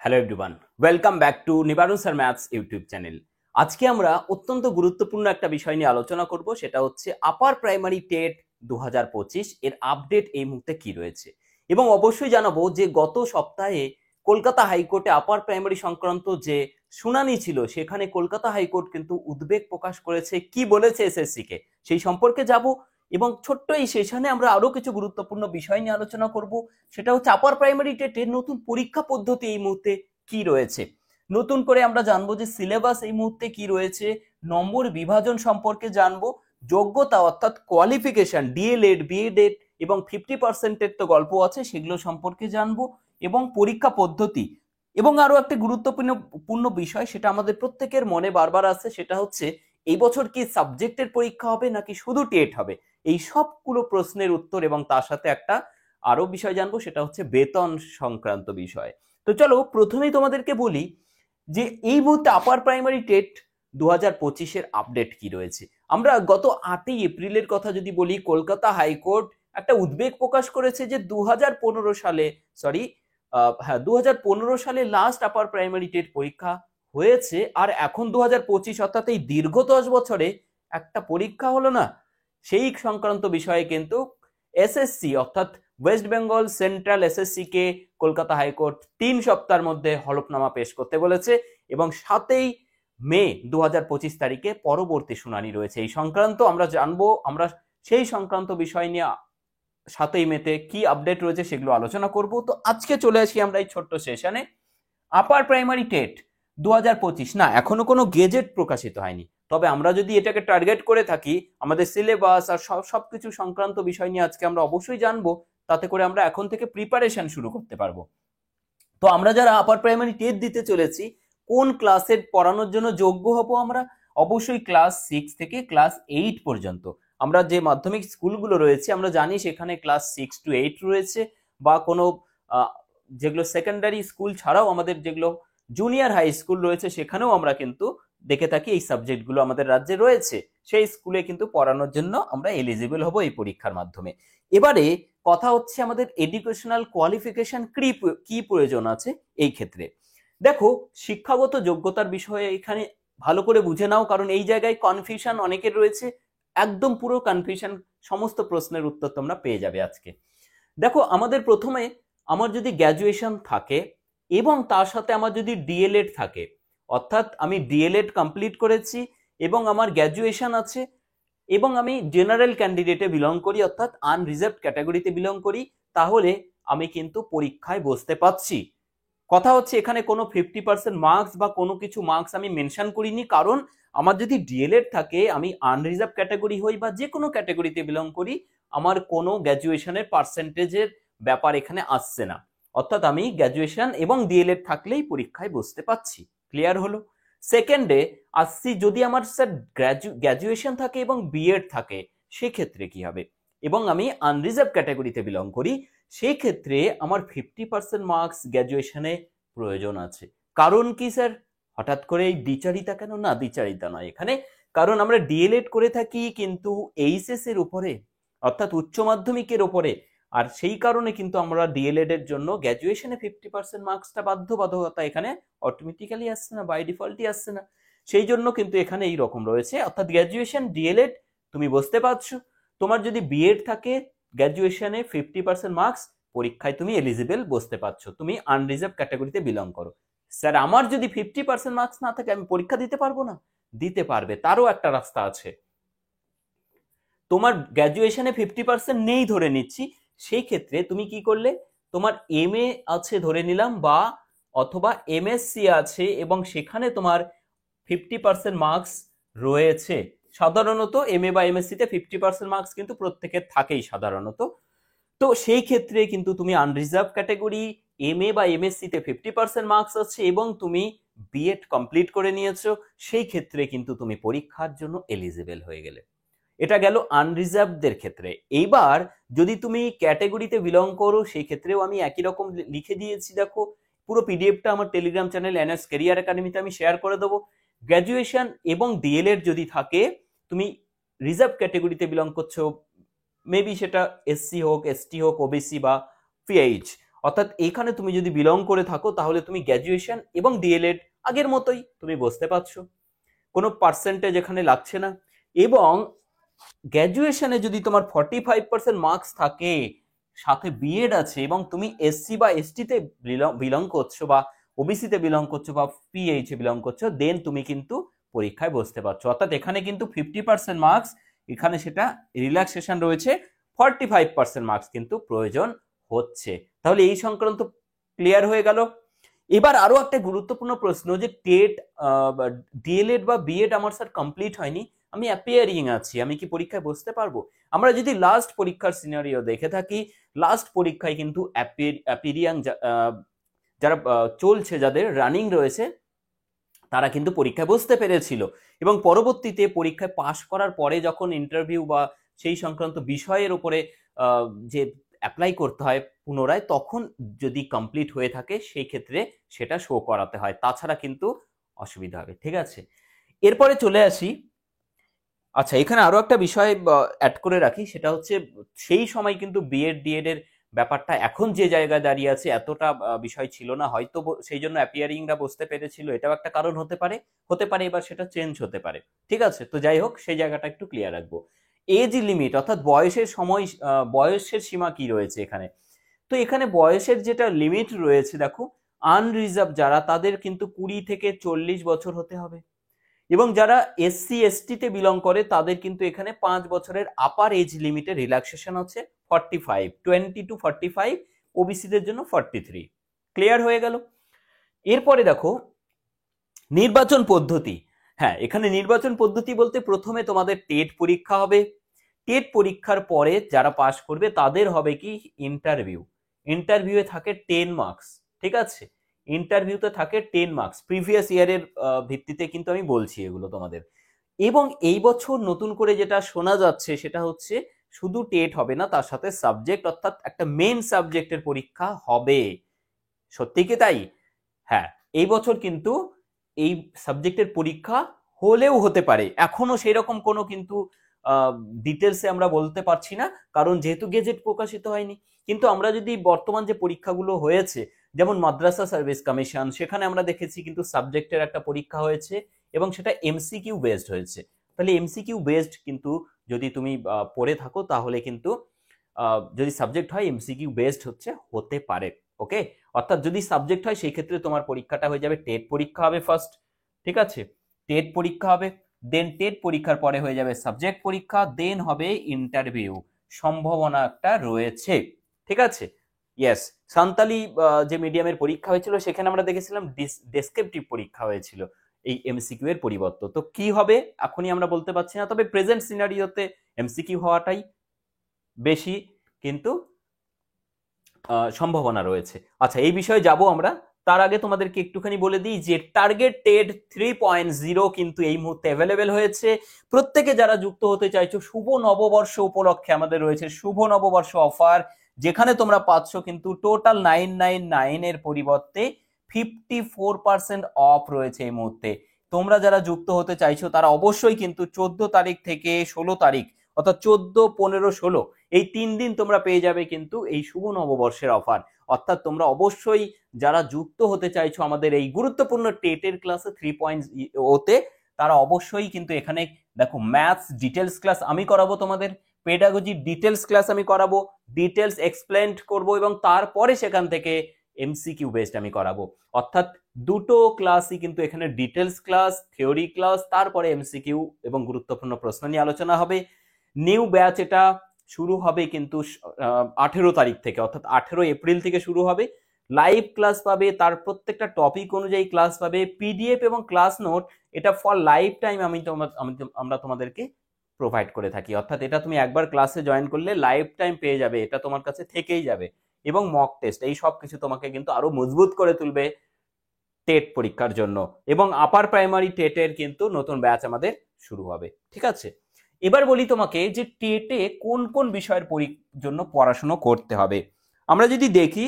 Hello everyone, welcome back to নিবারণ sir maths YouTube channel. আজকে আমরা অত্যন্ত গুরুত্বপূর্ণ একটা বিষয় নিয়ে আলোচনা করব, সেটা হচ্ছে আপার প্রাইমারি টেট 2025 এর আপডেট এই মুহূর্তে কি রয়েছে। এবং অবশ্যই জানাবো যে গত সপ্তাহে কলকাতা হাইকোর্টে আপার প্রাইমারি সংক্রান্ত যে শুনানি ছিল, সেখানে কলকাতা হাইকোর্ট কিন্তু উদ্বেগ প্রকাশ করেছে, কি বলেছে এসএসসি কে সেই সম্পর্কে যাব। এবং ছোট্ট এই সেশনে আমরা আরো কিছু গুরুত্বপূর্ণ বিষয় নিয়ে আলোচনা করব, সেটা হচ্ছে আপার প্রাইমারি টেটের নতুন পরীক্ষা পদ্ধতি এই মুহূর্তে কি রয়েছে। নতুন করে আমরা জানবো যে সিলেবাস এই মুহূর্তে কি রয়েছে, নম্বর বিভাজন সম্পর্কে জানবো, যোগ্যতা অর্থাৎ কোয়ালিফিকেশন ডিএলএড বিএডএড এবং 50%-এর তো গল্প আছে, সেগুলো সম্পর্কে জানবো। এবং পরীক্ষা পদ্ধতি এবং আরো একটা গুরুত্বপূর্ণ বিষয়, সেটা আমাদের প্রত্যেকের মনে বারবার আসছে, সেটা হচ্ছে এই বছর কি সাবজেক্টের পরীক্ষা হবে নাকি শুধু টেট হবে। এই সবগুলো প্রশ্নের উত্তর এবং তার সাথে একটা আরো বিষয় জানবো, সেটা হচ্ছে বেতন সংক্রান্ত বিষয়। তো চলো প্রথমেই তোমাদেরকে বলি যে এই মুহূর্তে আপার প্রাইমারি টেট 2025-এর আপডেট কি রয়েছে। আমরা গত 8ই এপ্রিলের কথা যদি বলি, কলকাতা হাইকোর্ট একটা উদ্বেগ প্রকাশ করেছে যে 2015 সালে হ্যাঁ 2015 সালে লাস্ট আপার প্রাইমারি টেট পরীক্ষা হয়েছে, আর এখন 2025 অর্থাৎ এই দীর্ঘ 10 বছরে একটা পরীক্ষা হলো না। সেই সংক্রান্ত বিষয়ে কিন্তু এসএসসি অর্থাৎ ওয়েস্ট বেঙ্গল সেন্ট্রাল এসএসসি কে কলকাতা হাইকোর্ট 3 সপ্তাহের মধ্যে হলফনামা পেশ করতে বলেছে এবং 7ই মে 2025 তারিখে পরবর্তী শুনানি রয়েছে এই সংক্রান্ত। আমরা জানবো, আমরা সেই সংক্রান্ত বিষয় নিয়ে 7ই মেতে কি আপডেট রয়েছে সেগুলো আলোচনা করব। তো আজকে চলে আসি আমরা এই ছোট্ট সেশনে। আপার প্রাইমারি টেট 2025 না, এখনো কোনো গেজেট প্রকাশিত হয়নি, তবে আমরা যদি এটাকে টার্গেট করে থাকি, আমাদের সিলেবাস আর সবকিছু সংক্রান্ত বিষয় নিয়ে আজকে আমরা অবশ্যই জানবো, তাতে করে আমরা এখন থেকে প্রিপারেশন শুরু করতে পারবো। তো আমরা যারা আপার প্রাইমারি টেট দিতে চলেছি, কোন ক্লাসের পড়ানোর জন্য যোগ্য হব আমরা? অবশ্যই ক্লাস 6 থেকে ক্লাস 8 পর্যন্ত। আমরা যে মাধ্যমিক স্কুলগুলো রয়েছে আমরা জানি সেখানে ক্লাস 6 to 8 রয়েছে, বা কোনো যেগুলো সেকেন্ডারি স্কুল ছাড়াও আমাদের যেগুলো জুনিয়র হাই স্কুল রয়েছে সেখানেও আমরা কিন্তু দেখে থাকি এই সাবজেক্টগুলো আমাদের রাজ্যে রয়েছে, সেই স্কুলে কিন্তু পড়ানোর জন্য আমরা এলিজিবল হব এই পরীক্ষার মাধ্যমে। এবারে কথা হচ্ছে আমাদের এডুকেশনাল কোয়ালিফিকেশন কি প্রয়োজন আছে এই ক্ষেত্রে। দেখো, শিক্ষাগত যোগ্যতার বিষয়ে এখানে ভালো করে বুঝে নাও, কারণ এই জায়গায় কনফিউশন অনেকের রয়েছে। একদম পুরো কনফিউশন সমস্ত প্রশ্নের উত্তর তোমরা পেয়ে যাবে আজকে। দেখো, আমাদের প্রথমে আমার যদি গ্র্যাজুয়েশন থাকে এবং তার সাথে আমার যদি ডিএলএড থাকে, অর্থাৎ আমি ডিএলএড কমপ্লিট করেছি এবং আমার গ্র্যাজুয়েশন আছে এবং আমি জেনারেল ক্যান্ডিডেটে বিলং করি অর্থাৎ আনরিজার্ভড ক্যাটাগরিতে বিলং করি, তাহলে আমি কিন্তু পরীক্ষায় বসতে পারছি। কথা হচ্ছে এখানে কোনো 50% মার্কস বা কোনো কিছু মার্কস আমি মেনশন করিনি, কারণ আমার যদি ডিএলএড থাকে, আমি আনরিজার্ভ ক্যাটাগরি হই বা যে কোনো ক্যাটাগরিতে বিলং করি, আমার কোনো গ্র্যাজুয়েশনের পার্সেন্টেজের ব্যাপার এখানে আসছে না। অর্থাৎ আমি গ্র্যাজুয়েশন এবং ডিএলএড থাকলেই পরীক্ষায় বসতে পারছি। ক্লিয়ার হলো? সেকেন্ডে আসছি, যদি আমার স্যার গ্র্যাজুয়েশন থাকে এবং বিএড থাকে, সেক্ষেত্রে কি হবে? এবং আমি আনরিজার্ভ ক্যাটাগরিতে বিলং করি, সেই ক্ষেত্রে আমার 50% মার্কস গ্র্যাজুয়েশনে প্রয়োজন আছে। কারণ কি স্যার হঠাৎ করে এই দ্বিচারিতা কেন? না, দ্বিচারিতা নয় এখানে, কারণ আমরা ডিএলএড করে থাকি কিন্তু এইচএস এর উপরে অর্থাৎ উচ্চ মাধ্যমিকের উপরে, আর সেই কারণে কিন্তু আমরা ডিএলএড এর জন্য গ্র্যাজুয়েশনে 50% মার্কসটা বাধ্যবাধকতা এখানে অটোমেটিক্যালি আসছে না, বাই ডিফল্টই আসছে না। সেই জন্য কিন্তু এখানে এই রকম রয়েছে, অর্থাৎ গ্র্যাজুয়েশন ডিএলএড তুমি বুঝতে পারছো। তোমার যদি বিএড থাকে, গ্র্যাজুয়েশনে 50% মার্কস, পরীক্ষায় তুমি এলিজিবল বসতে পারছো, তুমি আনরিজার্ভ ক্যাটাগরিতে বিলং করো। স্যার আমার যদি 50% মার্কস না থাকে, আমি পরীক্ষা দিতে পারবো না? দিতে পারবে, তারও একটা রাস্তা আছে। তোমার গ্র্যাজুয়েশনে 50% নেই ধরে নিচ্ছি, সেই ক্ষেত্রে তুমি কি করলে, তোমার এমএ আছে ধরে নিলাম, বা অথবা এমএসসি আছে এবং সেখানে তোমার 50% মার্কস রয়েছে। সাধারণত এমএ বা এমএসসি তে 50% মার্কস কিন্তু প্রত্যেকের থাকেই সাধারণত। তো সেই ক্ষেত্রে কিন্তু তুমি আনরিজার্ভ ক্যাটাগরি, এমএ বা এমএসসি তে 50% মার্কস আছে এবং তুমি বিএড কমপ্লিট করে নিয়েছো, সেই ক্ষেত্রে কিন্তু তুমি পরীক্ষার জন্য এলিজিবল হয়ে গেলে। এটা গেল আনরিজার্ভদের ক্ষেত্রে। এইবার যদি তুমি ক্যাটাগরিতে বিলং করো, সেই ক্ষেত্রেও আমি একই রকম লিখে দিয়েছি। দেখো, পুরো পিডিএফটা আমার টেলিগ্রাম চ্যানেল এনএস ক্যারিয়ার একাডেমিতে আমি শেয়ার করে দেবো। গ্র্যাজুয়েশন এবং ডিএলএড যদি থাকে, তুমি রিজার্ভ ক্যাটাগরিতে বিলং করছো, মেবি সেটা এসসি হোক, এসটি হোক, ওবিসি বা পিএইচ, অর্থাৎ এখানে তুমি যদি বিলং করে থাকো তাহলে তুমি গ্র্যাজুয়েশন এবং ডিএলএড আগের মতোই, তুমি বুঝতে পারছো, কোনো পার্সেন্টেজ এখানে লাগছে না। এবং গ্র্যাজুয়েশনে যদি তোমার 45% মার্কস থাকে, সাথে বিএড আছে, এবং তুমি এসসি বা এসটিতে বিলং করছো, বা ওবিসিতে বিলং করছো, বা পিএইচ এ বিলং করছো, দেন তুমি কিন্তু পরীক্ষায় বসতে পারছো। অর্থাৎ এখানে কিন্তু 50% মার্কস, এখানে সেটা রিল্যাক্সেশন রয়েছে, 45% মার্কস কিন্তু প্রয়োজন হচ্ছে। তাহলে এই সংক্রান্ত ক্লিয়ার হয়ে গেল। এবার আরো একটা গুরুত্বপূর্ণ প্রশ্ন, যে টেট, ডিএলএড বা বিএড আমার স্যার কমপ্লিট হয়নি, আমি অ্যাপিয়ারিং আছি, আমি কি পরীক্ষায় বসতে পারবো? আমরা যদি লাস্ট পরীক্ষার সিনারিও দেখে থাকি, লাস্ট পরীক্ষায় কিন্তু অ্যাপিয়ারিং যারা চলছে, যাদের রানিং রয়েছে, তারা কিন্তু পরীক্ষায় বসতে পেরেছিল, এবং পরবর্তীতে পরীক্ষায় পাশ করার পরে যখন ইন্টারভিউ বা সেই সংক্রান্ত বিষয়ের উপরে যে অ্যাপ্লাই করতে হয় পুনরায়, তখন যদি কমপ্লিট হয়ে থাকে সেই ক্ষেত্রে সেটা শো করাতে হয়, তাছাড়া কিন্তু অসুবিধা হবে। ঠিক আছে, এরপরে চলে আসি। আচ্ছা, এখানে আরো একটা বিষয় অ্যাড করে রাখি, সেটা হচ্ছে সেই সময় কিন্তু বিএড ডিএড এর ব্যাপারটা এখন যে জায়গায় দাঁড়িয়ে আছে এতটা বিষয় ছিল না, হয়তো সেই জন্য অ্যাপিয়ারিংরা বসতে পেরেছিল, এটাও একটা কারণ হতে পারে, এবার সেটা চেঞ্জ হতে পারে। ঠিক আছে, তো যাই হোক, সেই জায়গাটা একটু ক্লিয়ার রাখবো। এজ লিমিট অর্থাৎ বয়সের সময়, বয়সের সীমা কি রয়েছে এখানে? তো এখানে বয়সের যেটা লিমিট রয়েছে, দেখো, আনরিজার্ভ যারা, তাদের কিন্তু 20 থেকে 40 বছর হতে হবে, এবং যারা এসসি এসটিতে বিলং করে তাদের কিন্তু এখানে 5 বছরের আপার এজ লিমিটে রিল্যাক্সেশন হচ্ছে 45, 20 to 45, ওবিসিদের জন্য 43। ক্লিয়ার হয়ে গেল। এরপরে দেখো নির্বাচন পদ্ধতি। হ্যাঁ, এখানে নির্বাচন পদ্ধতি বলতে প্রথমে তোমাদের টেট পরীক্ষা হবে, টেট পরীক্ষার পরে যারা পাশ করবে তাদের হবে কি ইন্টারভিউ, ইন্টারভিউয়ে থাকে 10 মার্কস। ঠিক আছে, ইন্টারভিউতে থাকে 10 মার্কস, প্রিভিয়াস ইয়ারের ভিত্তিতে কিন্তু আমি বলছি এগুলো তোমাদের। এবং এই বছর নতুন করে যেটা শোনা যাচ্ছে সেটা হচ্ছে শুধু টেট হবে না, তার সাথে সাবজেক্ট, অর্থাৎ একটা মেন সাবজেক্টের পরীক্ষা হবে। সত্যি কি তাই? হ্যাঁ, এই বছর কিন্তু এই সাবজেক্টের পরীক্ষা হলেও হতে পারে, এখনো সেই রকম কোনো কিন্তু ডিটেলসে আমরা বলতে পারছি না, কারণ যেহেতু গেজেট প্রকাশিত হয়নি। কিন্তু আমরা যদি বর্তমান যে পরীক্ষাগুলো হয়েছে, যেমন মাদ্রাসা সার্ভিস কমিশন, সেখানে আমরা দেখেছি কিন্তু সাবজেক্টের একটা পরীক্ষা হয়েছে, এবং সেটা এমসিকিউ বেসড হয়েছে। তাহলে এমসিকিউ বেসড কিন্তু যদি তুমি পড়ে থাকো, তাহলে কিন্তু যদি সাবজেক্ট হয় এমসিকিউ বেসড হতে পারে। ওকে, অর্থাৎ যদি সাবজেক্ট হয় সেই ক্ষেত্রে তোমার পরীক্ষাটা হয়ে যাবে, টেট পরীক্ষা হবে ফার্স্ট। ঠিক আছে, টেট পরীক্ষা হবে, দেন টেট পরীক্ষার পরে হয়ে যাবে সাবজেক্ট পরীক্ষা, দেন হবে ইন্টারভিউ, সম্ভাবনা একটা রয়েছে। ঠিক আছে, ইয়েস। সান্তালি যে মিডিয়ামের পরীক্ষা হয়েছিল সেখানে আমরা দেখেছিলাম ডেসক্রিপটিভ পরীক্ষা হয়েছিল এই এমসিকিউ এর পরিবর্তে। তো কি হবে এখনই আমরা বলতে পারছি না, তবে প্রেজেন্ট সিনারিওতে এমসিকিউ হওয়াটাই বেশি কিন্তু সম্ভাবনা রয়েছে। আচ্ছা, এই বিষয়ে যাব আমরা, তার আগে তোমাদেরকে একটুখানি বলে দিই যে টার্গেট টেট 3.0 কিন্তু এই মুহূর্তে অ্যাভেলেবেল হয়েছে। প্রত্যেকে যারা যুক্ত হতে চাইছো, শুভ নববর্ষ উপলক্ষে আমাদের রয়েছে শুভ নববর্ষ অফার, যেখানে তোমরা পাচ্ছ কিন্তু টোটাল 999 এর পরিবর্তে 54% অফ রয়েছে এই মুহূর্তে। তোমরা যারা যুক্ত হতে চাইছো তারা অবশ্যই কিন্তু 14 তারিখ থেকে 16 তারিখ, অর্থাৎ 14, 15, 16 এই 3 দিন তোমরা পেয়ে যাবে কিন্তু এই শুভ নববর্ষের অফার। অর্থাৎ তোমরা অবশ্যই যারা যুক্ত হতে চাইছো আমাদের এই গুরুত্বপূর্ণ টেটের ক্লাসে 3.0 তারা অবশ্যই কিন্তু এখানে দেখো, ম্যাথস ডিটেলস ক্লাস আমি করাবো তোমাদের, পেডাগজি ডিটেলস ক্লাস আমি করাবো, ডিটেলস এক্সপ্লেন করব, এবং তারপরে সেখান থেকে এমসিকিউ বেসড আমি করাবো। অর্থাৎ দুটো ক্লাসই কিন্তু এখানে ডিটেলস ক্লাস, থিওরি ক্লাস, তারপরে এমসিকিউ এবং গুরুত্বপূর্ণ প্রশ্ন নিয়ে আলোচনা হবে। নিউ ব্যাচ এটা শুরু হবে কিন্তু 18 তারিখ থেকে, অর্থাৎ 18 এপ্রিল থেকে শুরু হবে। লাইভ ক্লাস পাবে, তার প্রত্যেকটা টপিক অনুযায়ী ক্লাস পাবে, পিডিএফ এবং ক্লাস নোট, এটা ফর লাইফ টাইম আমরা তোমাদেরকে প্রোভাইড করে থাকি। অর্থাৎ এটা তুমি একবার ক্লাসে জয়েন করলে লাইফ টাইম পেয়ে যাবে, এটা তোমার কাছে থেকেই যাবে। এবং মক টেস্ট, এই সব কিছু তোমাকে কিন্তু আরো মজবুত করে তুলবে টেট পরীক্ষার জন্য। এবং আপার প্রাইমারি টেটের কিন্তু নতুন ব্যাচ আমাদের শুরু হবে। ঠিক আছে, এবার বলি তোমাকে যে টেটে কোন কোন বিষয়ের জন্য পড়াশোনা করতে হবে। আমরা যদি দেখি,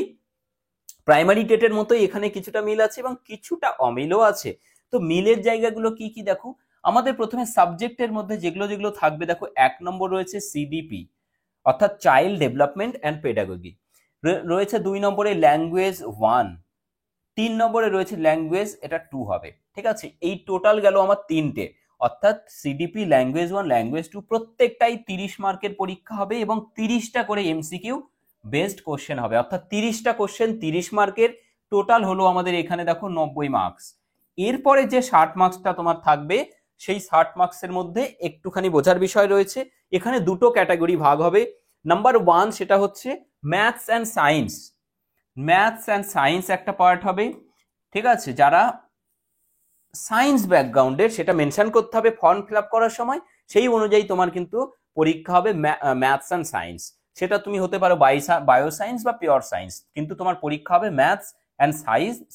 প্রাইমারি টেটের মতোই এখানে কিছুটা মিল আছে এবং কিছুটা অমিলও আছে। তো মিলের জায়গাগুলো কি কি দেখো, আমাদের প্রথমে সাবজেক্টের মধ্যে যেগুলো যেগুলো থাকবে, দেখো 1 নম্বর রয়েছে সিডিপি, অর্থাৎ চাইল্ড ডেভেলপমেন্ট অ্যান্ড পেডাগজি, রয়েছে 2 নম্বরে ল্যাঙ্গুয়েজ 1, 3 নম্বরে রয়েছে ল্যাঙ্গুয়েজ, এটা 2 হবে। ঠিক আছে, এই টোটাল গেল আমার 3টে, অর্থাৎ সিডিপি, ল্যাঙ্গুয়েজ 1, ল্যাঙ্গুয়েজ 2 প্রত্যেকটাই 30 মার্কের পরীক্ষা হবে এবং 30টা করে এমসিকিউ বেসড কোশ্চেন হবে, অর্থাৎ 30টা কোশ্চেন 30 মার্কের, টোটাল হলো আমাদের এখানে দেখো 90 মার্কস। এরপরে যে 60 মার্কসটা তোমার থাকবে, সেই 60 মার্কসের মধ্যে একটুখানি বোঝার বিষয় রয়েছে। এখানে দুটো ক্যাটাগরি ভাগ হবে। নাম্বার 1 সেটা হচ্ছে maths and science. Maths and science একটা পার্ট হবে। ঠিক আছে, যারা সায়েন্স ব্যাকগ্রাউন্ডের সেটা মেনশন করতে হবে ফর্ম ফিল আপ করার সময়, সেই অনুযায়ী তোমার কিন্তু পরীক্ষা হবে ম্যাথস অ্যান্ড সায়েন্স। সেটা তুমি হতে পারো বায়ো সায়েন্স বা পিওর সায়েন্স, কিন্তু তোমার পরীক্ষা হবে ম্যাথস অ্যান্ড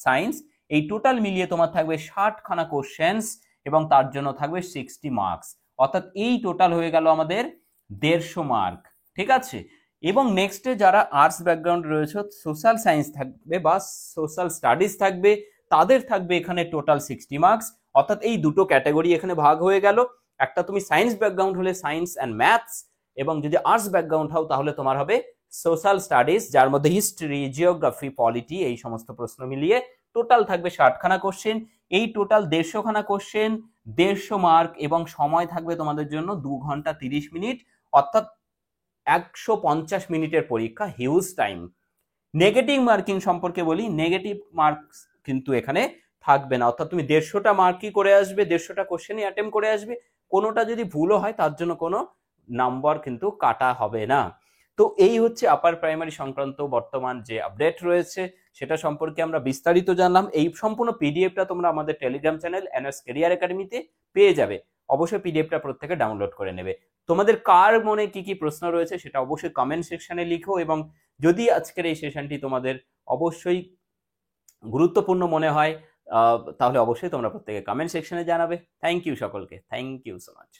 সায়েন্স। এই টোটাল মিলিয়ে তোমার থাকবে 60খানা কোশ্চেন্স এবং তার জন্য থাকবে 60 মার্কস, অর্থাৎ এই টোটাল হয়ে গেল আমাদের 150 মার্ক। ঠিক আছে, এবং নেক্সটে যারা আর্টস ব্যাকগ্রাউন্ড রয়েছে, সোশ্যাল সায়েন্স থাকবে বা সোশ্যাল স্টাডিজ থাকবে, তাদের থাকবে এখানে টোটাল 60 মার্কস। অর্থাৎ এই দুটো ক্যাটাগরি এখানে ভাগ হয়ে গেল। একটা তুমি সায়েন্স ব্যাকগ্রাউন্ড হলে সায়েন্স অ্যান্ড ম্যাথস, এবং যদি আর্টস ব্যাকগ্রাউন্ড হও তাহলে তোমার হবে সোশ্যাল স্টাডিজ, যার মধ্যে হিস্ট্রি, জিওগ্রাফি, পলিটি এই সমস্ত প্রশ্ন মিলিয়ে টোটাল থাকবে 60খানা কোশ্চেন। এই টোটাল 150খানা কোশ্চেন, 150 মার্ক, এবং সময় থাকবে তোমাদের জন্য 2 ঘন্টা 30 মিনিট, অর্থাৎ 150 মিনিটের পরীক্ষা, হিউজ টাইম। নেগেটিভ মার্কিং সম্পর্কে বলি, নেগেটিভ মার্কস কিন্তু এখানে থাকবে না, অর্থাৎ তুমি 150টা মার্কই করে আসবে, 150টা কোশ্চেনই অ্যাটেম্প করে আসবে, কোনোটা যদি ভুলও হয় তার জন্য কোনো নাম্বার কিন্তু কাটা হবে না। তো এই হচ্ছে আপার প্রাইমারি সংক্রান্ত বর্তমান যে আপডেট রয়েছে সেটা সম্পর্কে আমরা বিস্তারিত জানলাম। এই সম্পূর্ণ পিডিএফটা তোমরা আমাদের টেলিগ্রাম চ্যানেল এনএস ক্যারিয়ার একাডেমিতে পেয়ে যাবে। অবশ্যই পিডিএফটা প্রত্যেকে ডাউনলোড করে নেবে। তোমাদের কার মনে কি কি প্রশ্ন রয়েছে সেটা অবশ্যই কমেন্ট সেকশনে লিখো, এবং যদি আজকের এই সেশনটি তোমাদের অবশ্যই গুরুত্বপূর্ণ মনে হয় তাহলে অবশ্যই তোমরা প্রত্যেকে কমেন্ট সেকশনে জানাবে। থ্যাংক ইউ সকলকে, থ্যাংক ইউ সো মাচ।